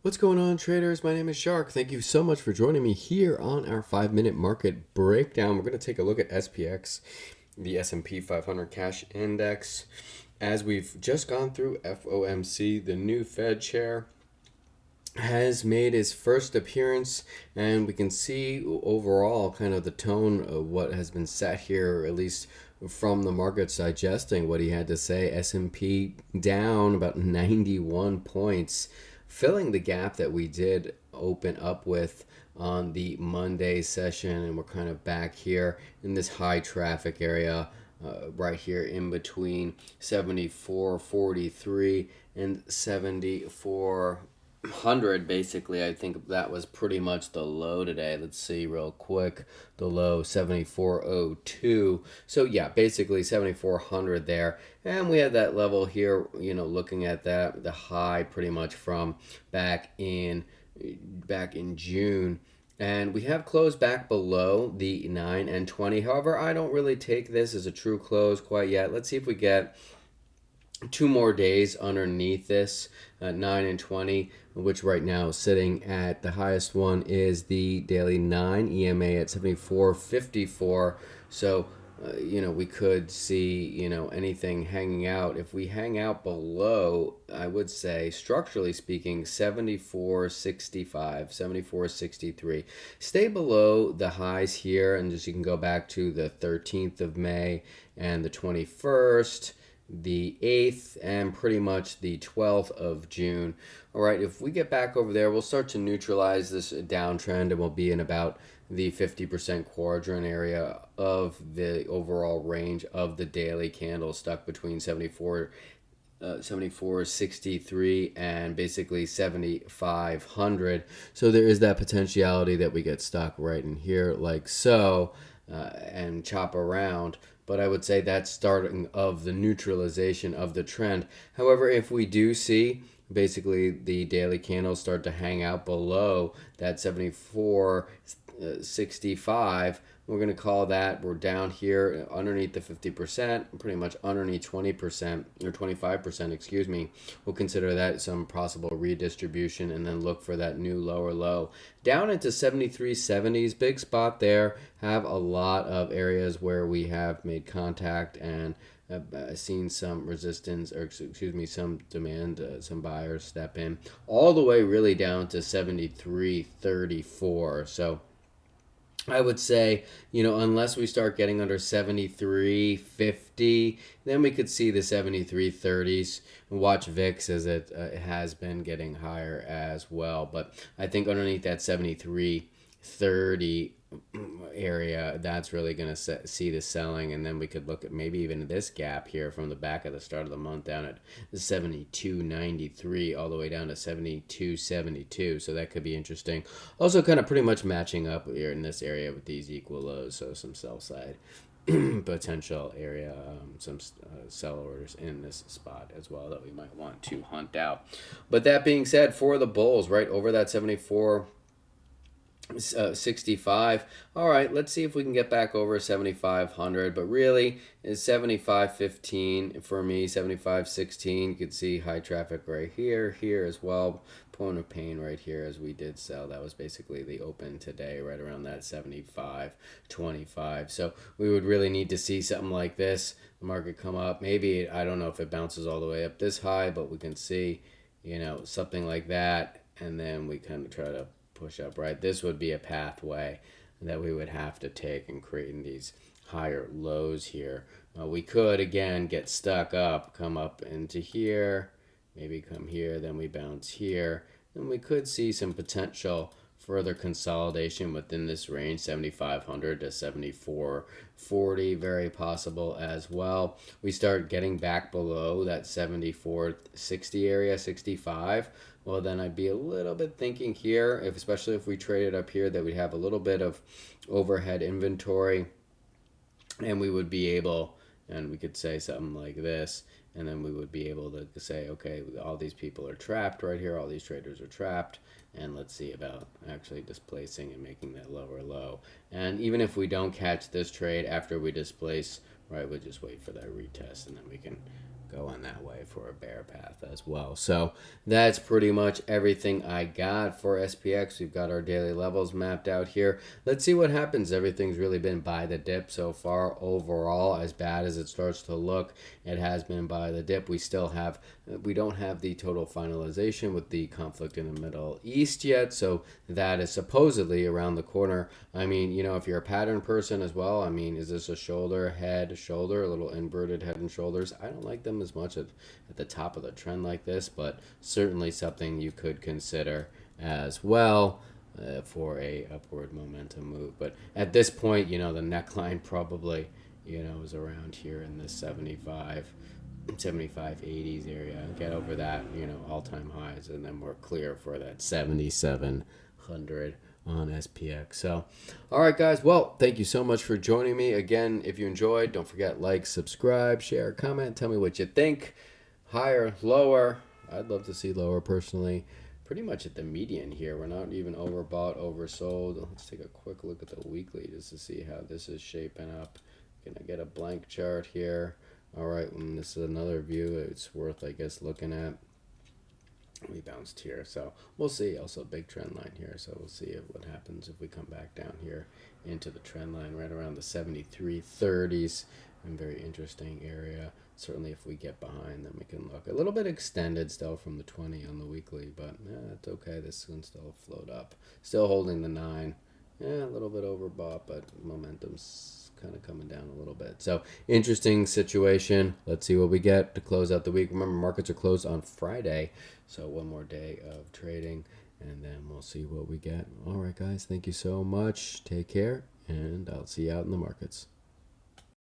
What's going on, traders? My name is Shark. Thank you so much for joining me here on our 5-minute market breakdown. We're going to take a look at SPX, the S&P 500 cash index. As we've just gone through FOMC, the new Fed chair has made his first appearance, and we can see overall kind of the tone of what has been set here, at least from the markets digesting what he had to say. S&P down about 91 points, filling the gap that we did open up with on the Monday session, and we're kind of back here in this high traffic area, right here in between 74.43 and 7400. Basically, I think that was pretty much the low today. Let's see real quick. The low 7402. So yeah, basically 7400 there. And we had that level here, looking at that, the high pretty much from back in June. And we have closed back below the 9 and 20. However, I don't really take this as a true close quite yet. Let's see if we get two more days underneath this 9 and 20, which right now is sitting at the highest one is the daily 9 EMA at 74.54. So we could see anything hanging out. If we hang out below, I would say structurally speaking 74.65, 74.63, stay below the highs here, and just you can go back to the 13th of May and the 21st, the 8th, and pretty much the 12th of June. All right, if we get back over there, we'll start to neutralize this downtrend, and we'll be in about the 50% quadrant area of the overall range of the daily candle, stuck between 74.63 and basically 7500. So there is that potentiality that we get stuck right in here like so, and chop around. But I would say that's starting of the neutralization of the trend. However, if we do see basically the daily candles start to hang out below that 74.65, we're going to call that we're down here underneath the 50%, pretty much underneath 20% or 25%, excuse me. We'll consider that some possible redistribution and then look for that new lower low. Down into 73.70s, big spot there. Have a lot of areas where we have made contact and seen some resistance, or excuse me, some demand, some buyers step in, all the way really down to 73.34. So I would say, unless we start getting under 73.50, then we could see the 73.30s. Watch VIX as it has been getting higher as well. But I think underneath that 73.30 area, that's really going to see the selling, and then we could look at maybe even this gap here from the back of the start of the month down at 72.93 all the way down to 72.72. So that could be interesting. Also kind of pretty much matching up here in this area with these equal lows, so some sell side potential area, some sell orders in this spot as well that we might want to hunt out. But that being said, for the bulls, right over that 65. All right, let's see if we can get back over 7500, but really is 75.15 for me, 75.16. You can see high traffic right here as well. Point of pain right here as we did sell. That was basically the open today, right around that 75.25. So we would really need to see something like this, the market come up. Maybe, I don't know if it bounces all the way up this high, but we can see, something like that, and then we kind of try to push up, right? This would be a pathway that we would have to take and create these higher lows here. We could, again, get stuck up, come up into here, maybe come here, then we bounce here. And we could see some potential further consolidation within this range, 7500 to 7440, very possible as well. We start getting back below that 7460 area, 65. Well, then I'd be a little bit thinking here, especially if we traded up here, that we'd have a little bit of overhead inventory, and we would be able, and we could say something like this, and then we would be able to say, okay, all these people are trapped right here, all these traders are trapped, and let's see about actually displacing and making that lower low. And even if we don't catch this trade after we displace, right, we'll just wait for that retest, and then we can going that way for a bear path as well. So that's pretty much everything I got for SPX. We've got our daily levels mapped out here. Let's see what happens. Everything's really been buy the dip so far. Overall, as bad as it starts to look, it has been buy the dip. We don't have the total finalization with the conflict in the Middle East yet, so that is supposedly around the corner. I mean, if you're a pattern person as well, I mean, is this a shoulder, head, shoulder, a little inverted head and shoulders? I don't like them as much at the top of the trend like this, but certainly something you could consider as well for a upward momentum move. But at this point, the neckline probably, is around here in the 75 80s area. Get over that, all-time highs, and then we're clear for that 7,700 on SPX. So, all right, guys. Well, thank you so much for joining me. Again, if you enjoyed, don't forget, like, subscribe, share, comment. Tell me what you think. Higher, lower. I'd love to see lower personally. Pretty much at the median here. We're not even overbought, oversold. Let's take a quick look at the weekly just to see how this is shaping up. Gonna get a blank chart here. All right, this is another view it's worth, I guess, looking at. We bounced here, so we'll see. Also, big trend line here, so we'll see what happens if we come back down here into the trend line right around the 73.30s. And very interesting area. Certainly, if we get behind, then we can look. A little bit extended still from the 20 on the weekly, but it's okay. This can still float up. Still holding the 9. A little bit overbought, but momentum's kind of coming down a little bit. So interesting situation. Let's see what we get to close out the week. Remember, markets are closed on Friday, so one more day of trading, and then we'll see what we get. All right, guys, thank you so much. Take care, and I'll see you out in the markets.